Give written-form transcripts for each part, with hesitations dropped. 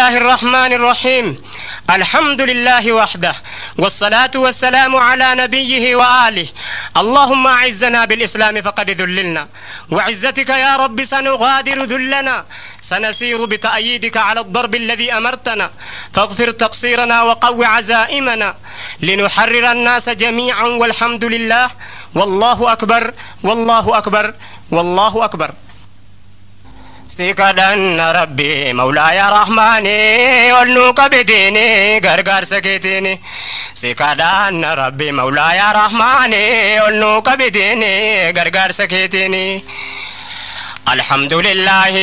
الله الرحمن الرحيم. الحمد لله وحده والصلاة والسلام على نبيه وآله. اللهم أعزنا بالإسلام فقد ذللنا، وعزتك يا رب سنغادر ذلنا، سنسير بتأييدك على الضرب الذي أمرتنا، فاغفر تقصيرنا وقو عزائمنا لنحرر الناس جميعا، والحمد لله، والله أكبر والله أكبر والله أكبر. سيكدن ربي مولاي رحماني ولنوك بديني غرغر سكيتيني. سيكدن ربي مولاي رحماني ولنوك بديني غرغر سكيتيني. الحمد لله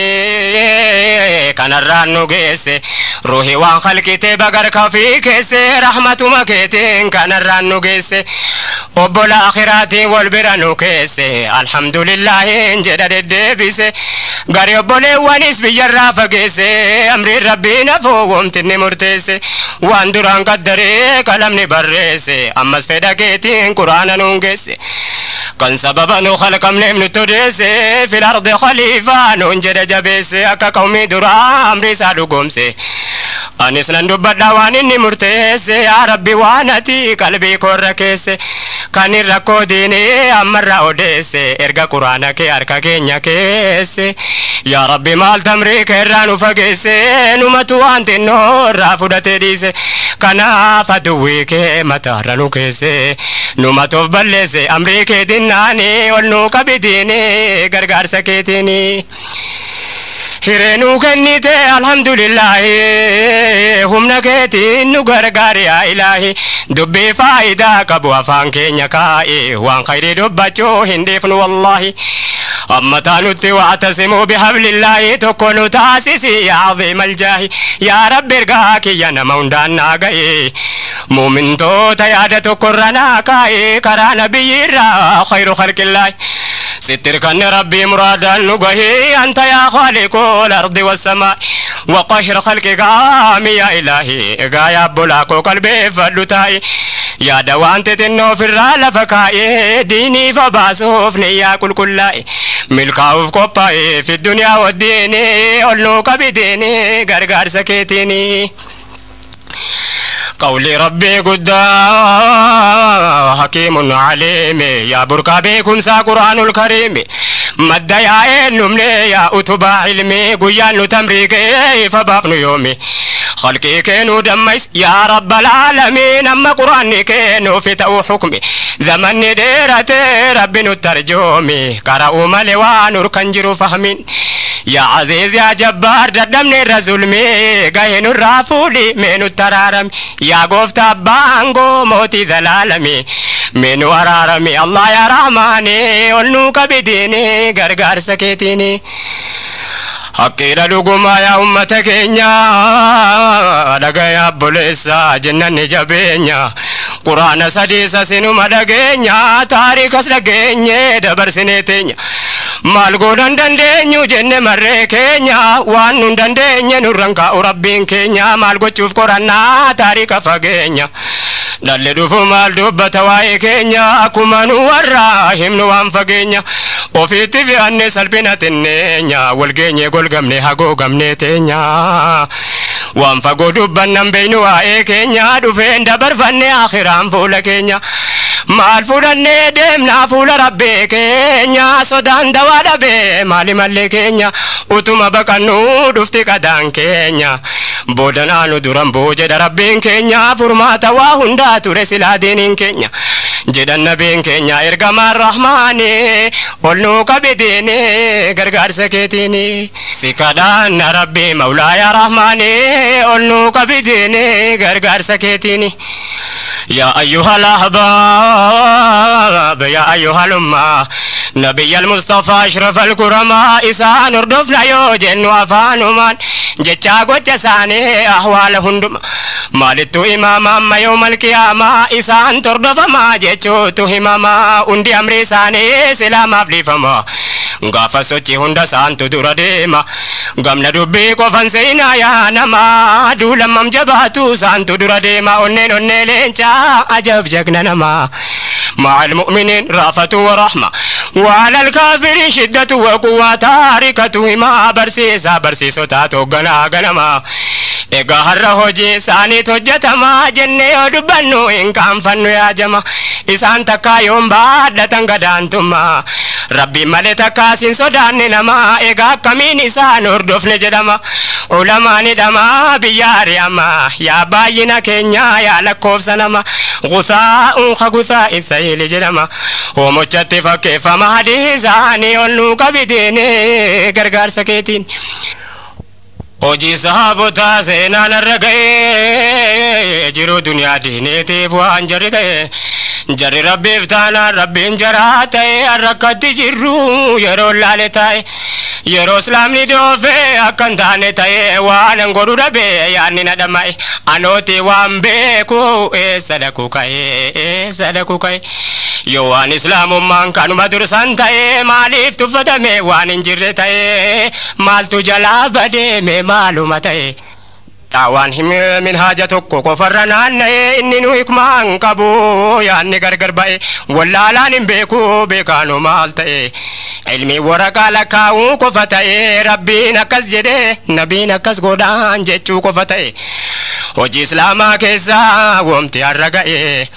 كان الرانو جيسي روحي وان خلقتي بغر كفي كيسي رحمة مكيتين كان الرانو جيسي وبو الآخراتي والبرانو كيسي. الحمد لله انجدد الدبيسي غاري وبو لوانيس بيجرى فقيسي أمري ربي نفوهم تني مرتيسي وان دران قدري كلامني بريسي أمس فدكيتين قرآن نونجيسي كان سببا نخلق من نتوديسي في الأرض خليفة ننجد جبيسي أكا قومي درام رسالو قمسي أنس نندب دواني مرتيسي يا ربي وانتي قلبي كوركيسي كان الركو ديني أمر أوديسي إرقا قرآنك أركا كينيا كيسي يا ربي مال تمري كيرانو فقيسي نمتو أنت النور رافودة ديسي كنا فدويك متارنو كيسي نمتو بلسي أمريكي ديناني والنوك بديني غرغر سكيتيني هيرنو كنيتي الحمد لله هم نكيتي نغرغر يا إلهي دبي فايدة كبو أفان كينيا كاي وان خيري دباتو هندفن والله أما تانوتي واعتصموا بحبل الله تكونوا تاسسي يا عظيم الجاه يا رب ارقاك يا نمون دانا قاي مؤمن تو تيادة قرنا كاي كرا نبي را خير خلق الله ستر كن ربي مرادا نقهي أنت يا خالق الأرض والسماء وقهر خلقك يا إلهي يا بلاكو قلبي فلتاي يا دوان تتنو في الرال فكاي ديني فباسوفني يا كل ملكاوف كوباي في الدنيا والدين أولوك بديني غرغر سكيتيني. قولي ربي قد حكيم عليم يا بركة بكم سا قرآن الكريم مد يا نملي يا أتباع علمي قيان تمريكي فبافن يومي خلقي كينو دميس يا رب العالمين أما قرآني كينو فتو حكمي زمن ديرتي ربي نترجمي قرأوا ملوان وركنجروا فهمين يا عزيز يا جبار ددمني الرزلمي قاين الرافولي من الترارم يا قفت بانغو موتي ذلالمي من ورارمي الله يا رحماني ولنوك بديني غرغر سكيتيني. حقيرة لقما يا أمة كينيا لقيا بوليسا جنن جبينيا قرآن سديسا سنو مدقينيا تاريخ سلقينيا دبر سنتينيا مالقودان دندينيو جن مري كينيا وانون دندينيا نورنكا وربين كينيا مالقو تشوف قرآن تاريخ فقينيا للي دوفو مال دوبة واي كينيا أكما نوراهم نوان فقينيا وفيتي في أني سلبنا تنينيا والقينيا قول قمني هقو قمني تينيا وان فقو دبنا بينو واي كينيا دوفين دبر فني آخران فولا كينيا مال فولاني ديمنا فول ربي كينيا صدان دوالا بي مالي مالي كينيا وتما بكنو دفتي كدان كينيا بودنانو درم بوجد ربين كينيا فرماتا وهندا ترسلا دينين كينيا جدن نبين كينيا إرقام الرحماني ولنوك بديني غرغر سكيتيني. سيكدان ربي مولاي رحماني ولنوك بديني غرغر سكيتيني. يا أيها الأحباب يا أيها الأمة نبي المصطفى أشرف الكرماء إسان اردفنا يوجن وفانمان جتشا قوتشساني أحوال هندم مالتو إماما يوم القيامة إسان تردف ما جتشو تهمما اندي أمري ساني سلام أبلي فما غافا سوچي هندا سانتو دورا ديما gamna dubbii qofan seenaa yaa namaa duulammam jabaatu saantu dura deema onneen onnee leencaa ajab jagna namaa مع المؤمنين رافة ورحمة وعلى الكافرين شدة وقوة تاركته ما برسيسو تاتو غنما إيقا هرهوجي ساني توجتما جنة يدبنو إن كان فنو يا جما إسان تكا يوم بعد تنغدانتما ربي مالي تكا سين سودان نما إيقا كمين إسان أردف نجدما علماء ندما بياري أما يا باينا كينيا يا لكوف سنما غثاء خغثاء الثيل جدما ومجت فكيف مهدي زاني ولوك بديني غرغر سكيتين Oji sahabota seenaan irra ga'ee jiru duniyaa diineetiif waan jarri ta'e jarri rabbiif taanaan rabbiin jaraa ta'e harrakkatti jirru yeroo laale ta'e yeroo islaamni doofee akkan taane ta'e waan an godhu dhabe yaanni na dhama'e anooti waan beeku sadaqu ka'e yoo waan islaamummaan kanuma dursan ta'e maaliif tuffatame waan hin jirre ta'e maaltu jalaa badeeme معلومة تاوان هم من حاجة توكو كفرنان إني نويك مان كبو يعني غرغر باي ولا لانين بيكو بيكانو مالتي علمي ورقا لكاو كفتاي ربي نكس جده نبي نكس غودان جيچو كفتاي وجي اسلاما كيسا ومتي الرقائي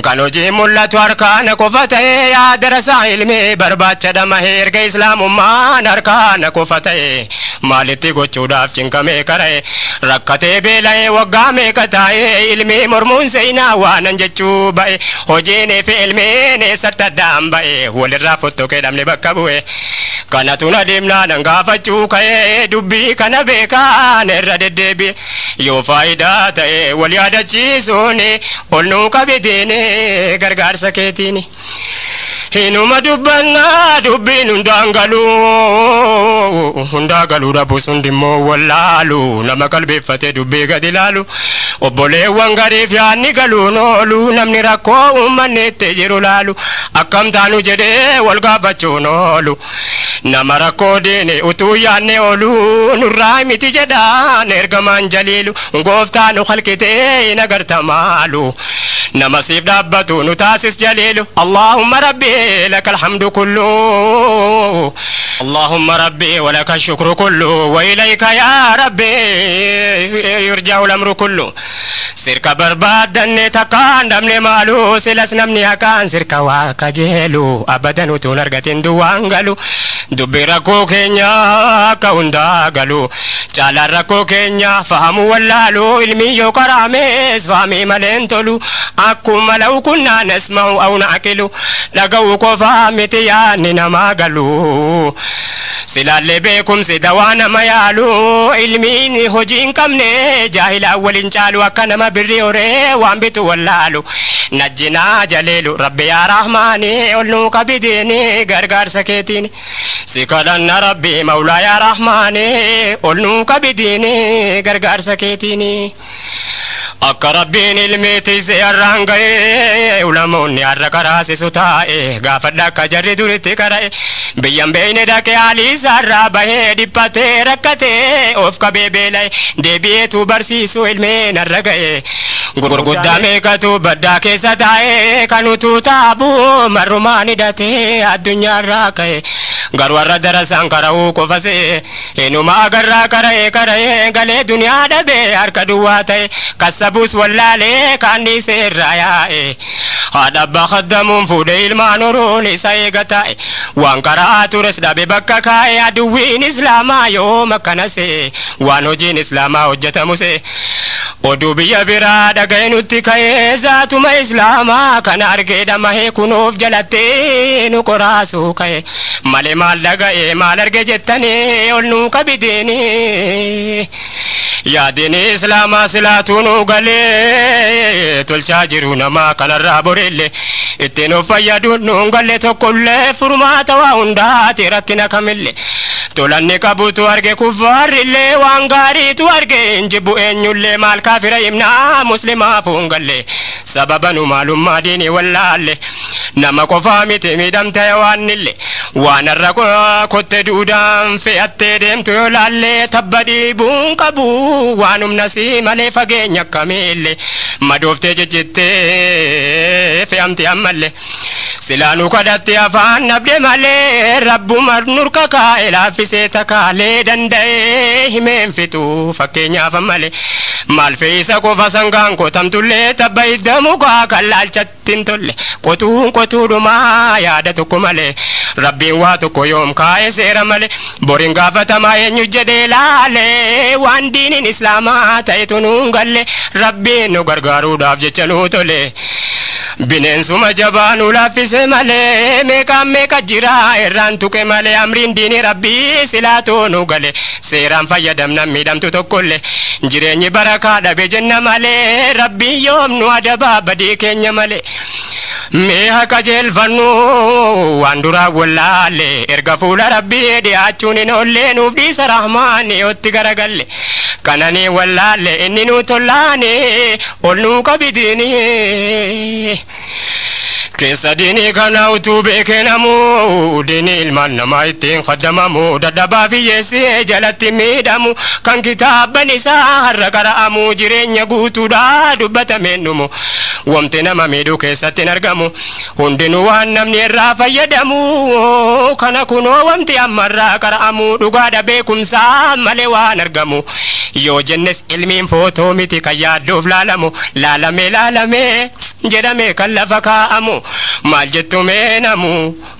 كانو جي ملت واركان كفتاي يا درسا علمي بربات دمهير كي اسلام مان اركان كفتاي مالتي غوچو داف چنكمي كراي ركتي بلاي وقامي كتاي علمي مرمون سينا وانا جچو باي هوجيني في علمي نسرت دام باي وللرافتو كدام لبكبوي كانتو ندمنا نغافتو كاي دبي كان بيكا نرد دبي يو فايدة تاي وليادة چيسوني ولنو كبديني غرغر سكيتيني Hinuma dubbanna dubbiin hundaangalu rabu sundimmoo wallaalu nama qalbeeffate dubbii gadi laalu obboleewwan gariif yaanni galuun oolu namni rakkoo uummanni itti jiru laalu akkam taanu jedhee wal gaafachuun oolu nama rakkoo diine utuu yaanne oolu nurraa miti jedhaan ergamaan jaliilu gooftaanu khalqitee hin agartamaalu nama siif dhaabbatu nu taasis jaliilu Allahumma rabbi لك الحمد كله اللهم ربي ولك الشكر كله وإليك يا ربي يرجع الأمر كله سرك برباد نتكان دمني مالو سلس نمني أكان سرك واكجيلو أبدا وتنرغتين دوانغلو دبي ركو كينيا كونداغلو جالا ركو كينيا فهمو واللالو علمي يقراميس فهمي ملنتلو أكو ملو كنا نسمع أو نعقلو لقو كفامتي يعني نماغلو سلالي بيكم سدوانا ميالو علميني هجين كمني جاهل أولين جالو أكنما بريوري وانبتو واللالو نجنا جليلو ربي يا رحماني أولنوك بديني غرغر سكيتيني سيكالنا ربي مولا يا رحماني أولنوك بديني غرغر سكيتيني akka rabbiin ilmiitti seerraan ga'ee ulamoonni har'a karaase sutaa'e gaafadha akka jarri duritti qara'e biyyan beeyne dhaqee haalii isaarraa bahee dhiphatee rakkatee of qabee beela'e deebi'eetu barsiisu ilmeen har'a ga'e gurguddaa meeqatu baddaa keessa taa'e kan utuu taabuu marrumaan hidhatee addunyaarraa ka'e garuu har'a darasaan qara'uu qofa se'e inuma agarraa qara'ee galee duniyaa dhabee harka duwwaa ta'e كسبوس ولا ليك عني سير رايا هذا بخدمون فودي المانورون سايقتاي وانقرأت رسدا ببككاي عدوين إسلاما يوم كنسي وانوجين إسلاما وجت موسي ودوبيا برادا غينوتي كاي ذاتما إسلاما كان أرقيدا ما هيكونوف جلتين وقراسو كاي مالي مال لغاي مال أرقي جتني ولنوك بديني يا ديني إسلاما سلاتونو غالي تلچا جرو نما كنرا بوريلي اتنو فيادون نونغالي توكولي فرماتا وهندا تيركنا كميلي tolanni qabutu arge kuffaarrillee waan gaariitu arge injibu eenyullee maal kaafira himnaa muslimaa fuungalle sababanu maalummaa diinii wallaalle nama qofaa miti miidhamte waannille waan irra kotte duudaan fe'attee deemtu yoo laallee tabba dhiibuun qabu waan humna si malee fageenya akkamiillee madooftee jejjettee fe'amti ammallee silaanuu kadhatti afaan nabde malee rabbuma nurka kaa'e laaffisee takaalee danda'ee himeen fixu fakkeenyaaf malee maal fe'isa qofa sangaan qotamtullee tabba iddamu kan laalchattiin tolle qotuudhumaa yaada tokko malee rabbiin waa tokko yoom kaa'e seera malee boriin gaafatamaa eenyu jedhee laalee waan diiniin islaamaa ta'etu nuun galle rabbiin nu gargaaruudhaaf jecha nuu tole bineensuma jabaa nu laaffise malee meeqa jira irraan tuqe malee amriin diinii rabbii silaatoo nu gale seeraan fayyadamnan miidhamtu tokkollee jireenyi barakaa dhabe jenna malee rabbiin yoom nu adabaa badii keenya malee mee haqa jeelfannu waan duraa wallaalle erga fuula rabbii dhiyaachuun hin oollee nuuf dhiisa rahmaani otti garagalle kananii wallaalle inni nu tollaane ol nuu qabidiini keessa diinii kana utuu beekee namuu diinii ilmaan namaa ittiin qaddamamu dadhabaa fiyyeessee jalatti miidhamu kan kitaabban isaa har'a qara'amu jireenya guutuudhaa dubbatameen dhumu wamti nama miidhuu keessatti hin argamu hundinuu waan namni irraa fayyadamu kana kunoo wamti ammarraa qara'amu dhugaadha beekumsaa malee waan argamu yoo jennes ilmiin footoo miti kan yaadduuf laalamu laalamee jedhame kan lafa kaa'amu maal jettumee namu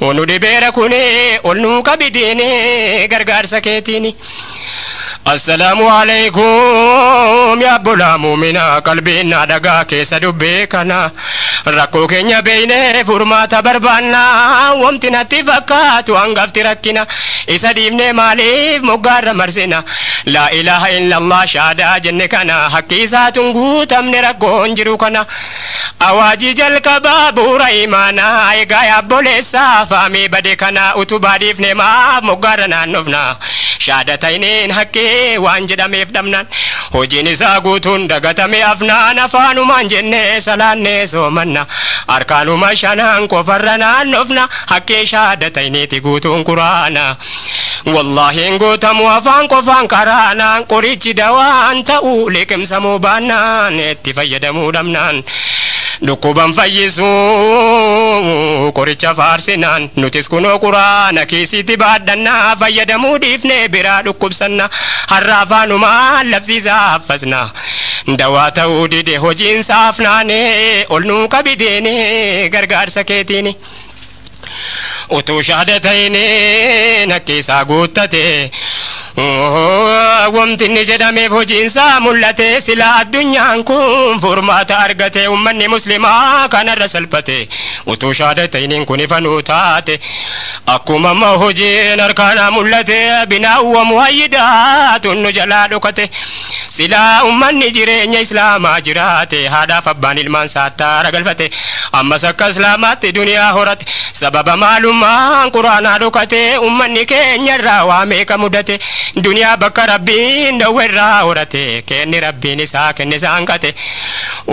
onu dhibeera kuni ol nuu qabidiini gargaarsa keetiini السلام عليكم يا بلا مؤمنا قلبنا دغا كيس دبيكنا ركو كينيا بينه فرماتا بربانا ومتنا تفكات وانغفت ركنا إسديمني ماليف مغار مرسنا لا إله إلا الله شهادة جنكنا حقيسا تنغوت من ركون جروكنا أواجي جلكباب ريمانا إيغايا بوليسا فامي بدكنا أتوباديف نما مغارنا نفنا شهادتين حقي waan jedhameef dhabnaan hojiin isaa guutuun dagatame afnaan afaanumaan jennee salaannee soomanna harkaanuma shanaan qofarra naannofna haqqee shahaadatayniiti guutuun quraana wallaahiin guutamu afaan qofaan karaanaan qorichi dawaan ta'uu liqimsamuu baannaan itti fayyadamuu dhabnaan dhukkuban fayyisuu qoricha faarsinaan nutis kunoo quraana kiisitti baadhannaa fayyadamuu dhiifnee biraa dhukkubsanna har'a afaanumaan labsiisaa haffasna dawaa ta'uu dide hojiin saafnaanee ol nuu qabideene gargaarsa keetiini utuu shahaadatayni nakkiisaa guuttate wamtinni jedhameef hojiinsaa mul'ate sila addunyaan kun furmaata argate ummanni muslimaa kanarra salphate utuu shahaadatayniin kun ifanuu taate akkuma amma hojiin harkaanaa mul'ate binaawwa muhayyidaatun nu jalaa dhokate sila ummanni jireenya islaamaa jiraate haadhaaf abbaan ilmaan saattaara galfate ammas akka islaamaatti duniyaa horate sababa maalummaan quraanaa dhokate ummanni keenyarraa waa meeqa mudate duniyaa bakka rabbiin dhawwerraa horate kenni rabbiin isaa kenne isaan qate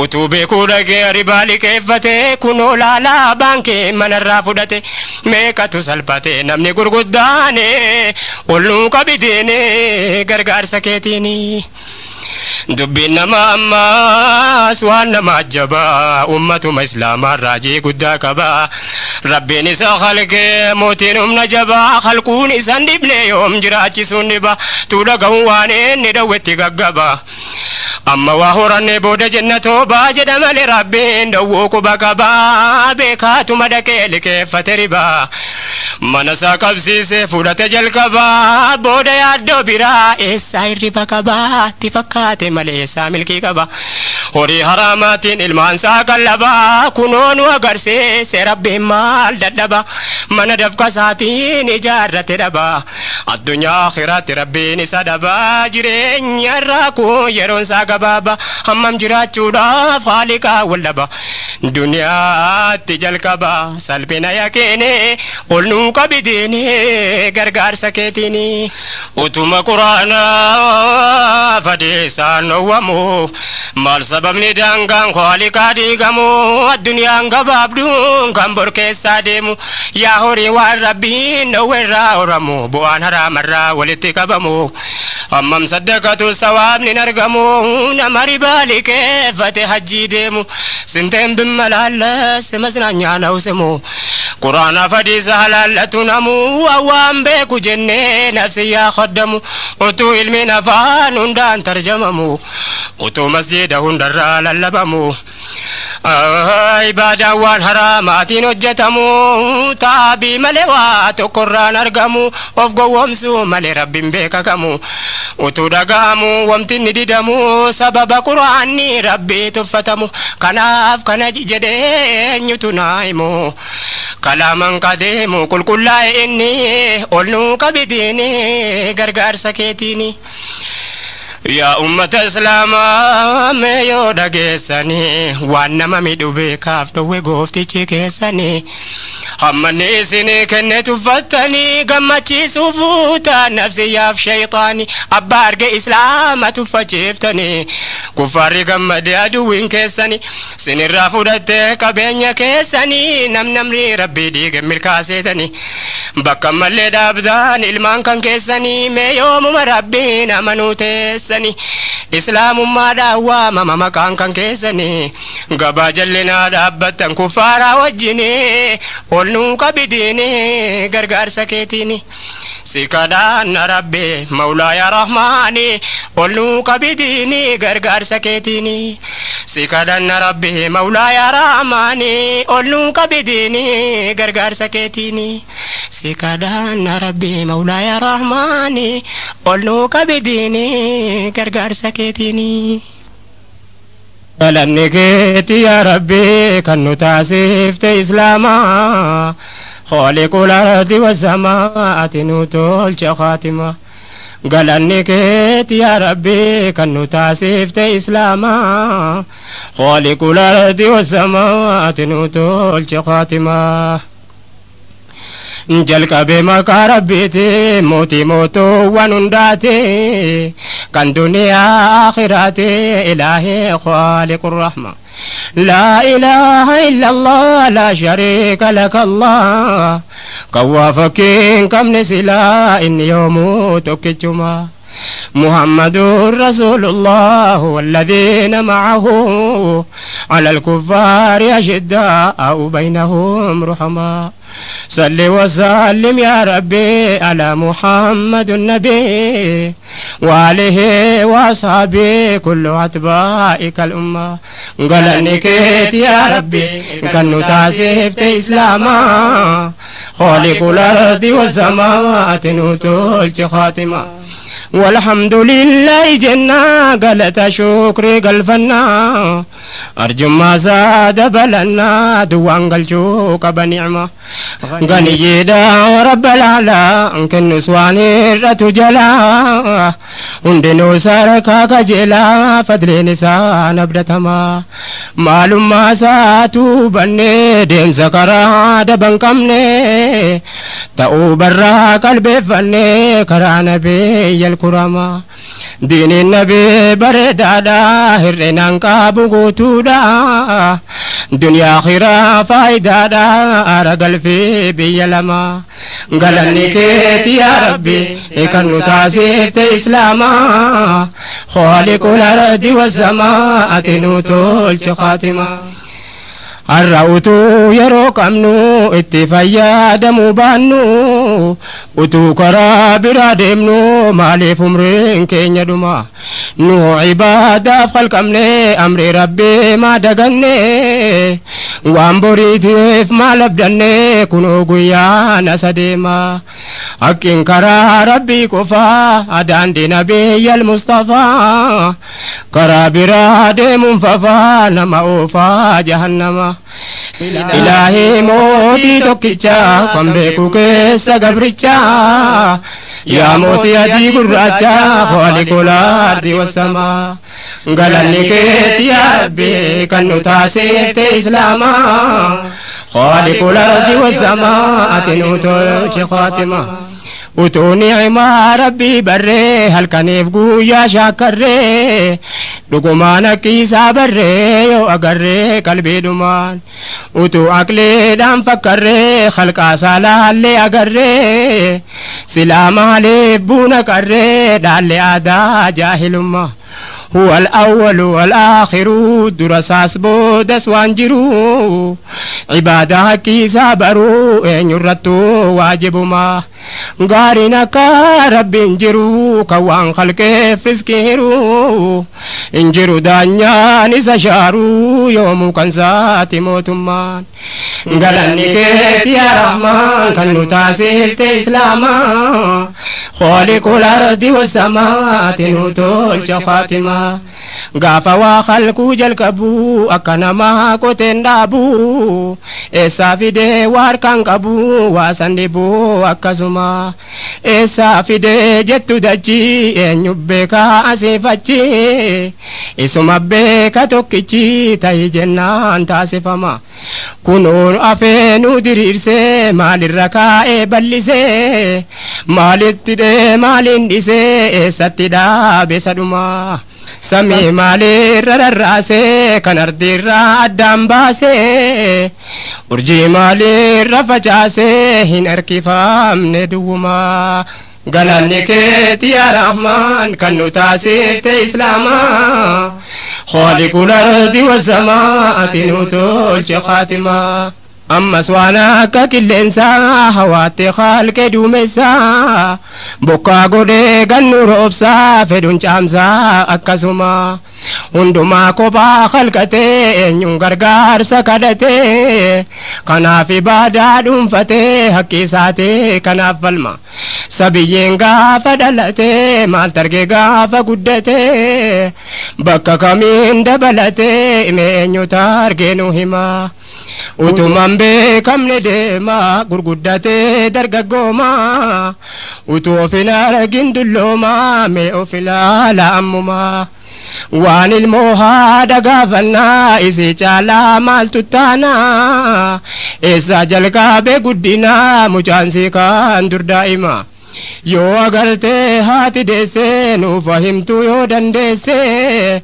utuu beekuu dhagee ribaa liqeeffate kunoo laalaa baankii manarraa fudhate meeqatu salphate namni gurguddaane ol nuu qabideene gargaarsa keetiini dubbiin nama ammaas waan nama ajjabaa ummatuma islaamaa raajii guddaa qabaa rabbiin isa khalqee mootiin humna jabaa khalquun isan dhibne yoom jiraachisuun dhiba tuudhaga'uun waan inni dhawwetti gaggaba amma waa horanne booda jenna toobaa jedha malee rabbiin dhawwuu quba qabaa beekaatuma dhaqee liqeeffate ribaa mana isaa qabsiise fudhate jalqabaa booda yaaddoo biraa eessaa hirriba qabaa itti fakkaate malee eessaa milkii qaba horii haraamaatiin ilmaan isaa qallabaa kunoo nu agarsiise rabbiin maal dadhaba mana dafqa isaatiin ijaarrate dhabaa addunyaa akhiraatti rabbiin isa dhabaa jireenya irraa kun yeroon isaa gabaaba hammam jiraachuudhaaf haaliqaa wal dhaba duniyaatti jalqaba salphina yaqiine ol nuu olnuuqa bidiini gargaarsa keetiini utuma quraanaa fadhiisaan dhowwamu maal sababni daangaan Khaliqaa diigamu addunyaan gabaabduun kan borkeessaa deemu yaa horii waan rabbiin dhowwerraa horamu bu'aan haraamarraa walitti qabamu hammam saddaqatu sawaabni argamu nama ribaa liqeeffate hajjii deemu sinteen bimmalaallas maznanyaa nawsemu quraana fadhiisa halaallatu namu awwaan beeku jennee nafsi yaa khaddamu utuu ilmiin afaan hundaan tarjamamu utuu masjida hundarraa lallabamu ibaadaan waan haraamaatiin hojjetamu taabii malee waa tokkorraan argamu of gowwomsuu malee rabbiin beekakamu utuu dhaga'amu wamtinni didamu sababa quraanni rabbii tuffatamu kanaaf kana jedhee eenyutu naa himu kalaaman qadeemu qulqullaa'e inni olnuuqa bidiini gargaarsa keetiini yaa ummata islaamaa mee yoo dhageessanii waan nama miidhu beekaaf dhowwe gooftichi keessanii hammanni isinii kenne tuffattanii gammachiisuu fuutaan nafsiyyaaf shayxaanii abbaa arge islaama tuffachiiftanii kuffaarri gammade aduwwiin keessanii sinirraa fudhattee qabeenya keessanii namni rabbii dhiige milkaaseetanii bakka mallee dhaabdaan ilmaan kan keessanii mee yoomuma rabbiin amanuu teessanii islaamummaadhaan waamama maqaan kan keessanii gabaa jallinaa dhaabbattan kuffaaraa wajjinii olnuuqa bidiini gargaarsa keetiini sikadhaanna rabbi mawlaa yaa rahmaani olnuuqa bidiini gargaarsa keetiini sikadhaanna rabbi mawlaa yaa rahmaani olnuuqa bidiini gargaarsa keetiini sikadhaanna rabbi mawlaa yaa rahmaani olnuuqa bidiini gargaarsa keetiini galanni keeti yaa rabbi kan nu taasifte islaamaa خالق الأرض والسماء نوتول خاتمة galanni keeti yaa rabbi kan nu taasifte islaama khaliqul ardi wassamaati nu tolche khaatima jalqabe maqaa rabbiiti mootii mootuuwwan hundaati kan duniyaa akhiraati ilaahii khaliqur rahma لا إله إلا الله لا شريك لك الله كوافكين كم نسلا إن يوموت كجما محمد رسول الله والذين معه على الكفار أشداء بينهم رحماء صل وسلم يا ربي على محمد النبي وآله وأصحابه كل أتباعك الأمة قال كيت يا ربي كن تاسفت إسلاما خالق الأرض والسماوات نوتول خاتمة والحمد لله جنة قالت شكري قلفنا أرجو ما زاد بلنا دوان قلشوك بنعمة غني جدا ورب العلا كن نسواني رتجلا وندنو ساركا كجلا فدلي نسان أبدتما معلوم ما ساتو بني ديم زكرا دبن كمني تأو برا قلبي فني كرا نبي الكرامة دين النبي بردادا هرنان كابو قوتودا دنيا خيرا فايدادا أرقل في بيلما قالني كيت يا ربي كان تاسفت إسلاما خالق الأرض والسماء تنوتول خاتمة الرأوتو يروك أمنو اتفايا دمو بانو وتو كرا برادمنو مالي فمرين كين يدوما نو عبادة فالكمني أمري ربي ما دقني وامبوريتيف ما لبدني كنو قيانا سديما أكين كرا ربي كفا أدان دي نبي المصطفى كرا برادم ففا نما أوفا جهنم إلهي موتي توكيشا كم بيكو كيسا قبريشا يا موتي أدي قراجة خالق الأرض والسماء قلنك يا ربي كنو تاسيت إسلاما خالق الأرض والسماء تنوتو خاتمة وتوني عما ربي بري هل كان يفقو يا شاكري لقمانا كيسا بري يو أقري قلبي دمان وتو أكلي دام فكري خلقا سالا اللي أقري سلاما لبونا كري دالي آدا جاهل ما هو الأول والآخر درساس بودس وانجرو عبادة كيسا برو إن يرتو واجب ما غارنا كرب انجرو كوان خلق فسكيرو انجرو دانيا نسشارو يوم كنسات موتمان غلني كيت يا رحمن كنو تاسيلت إسلاما خالق الأرض والسماء تنوتو فاطمة غافا وخلقو جلكبو أكنما كوتن دابو إسا فيدي واركان كبو واسندبو أكسما إسا فيدي جتو دجي إن يبكا أسفتي إسما بكا توكيشي تاي جنان تاسفما كنون أفينو دريرسي مال الركاء بلسي مال التدي مال اندسي إسا تدا بسدما سمي مالي رراسي كان أردي رادام باسي ورجي مالي رفجاسي هن أركفام ندوما قلني كيت يا رحمن كنو تاسيت إسلاما خالق الأرض والسماء تنوتو خاتمة أما سوانا ككلنسا هواتي خالك دومسا بوكا غودي غنو روبسا فدون چامسا أكسما هندما كوبا خلقتي إنيون غرغار سكدتي كنافي بادا دنفتي حقي ساتي كناف فلما سبيين غافا دلتي مال ترغي غافا قدتي بكا كمين دبلتي مينيو تارغينو هما utuman beekamne deema gurguddate dargaggooma utuu of hin argin dullooma mee of ilaala ammuma waan ilmoo haadha gaafannaa isii caalaa maaltu taana eessaa jalqabee guddinaa mucaansii kan dur daa'ima yoo agartee haati deessee nuuf himtu yoo dandeessee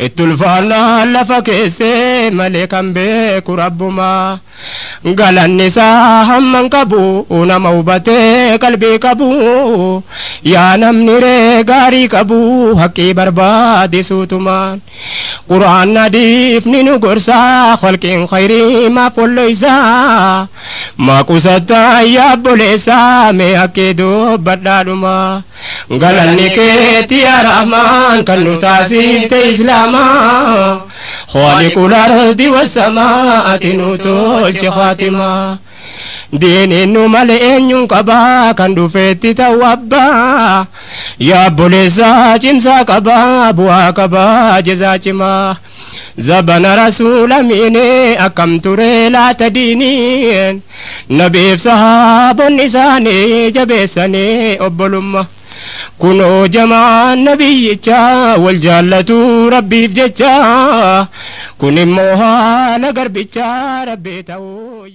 itti ulfaannaa lafa keessee malee kan beeku rabbumaa galanni isaa hamman qabu nama hubatee qalbii qabu yaa namni ree gaarii qabu haqqii barbaadisuutumaan quraan hadiisni nu gorsaa khalqiin khayrii maaf wolloysaa maaqusataa yaabboleessaa mee haqqii dubbadhaadhuma galanni keeti yaa rahmaan kan nu taasifte islaama خالق الأرض والسماء تنوتو خاتمة دين إنو ملئين ينقبا كان دفت توابا يا بوليسا جمسا قبا بوا قبا جزا جما زبن رسول أميني أكم تري لا تدينين نبي صحاب النساني جبسني أبلما كنو جماع النبي والجالة ربي بججا كن موها نقر بجا ربي تو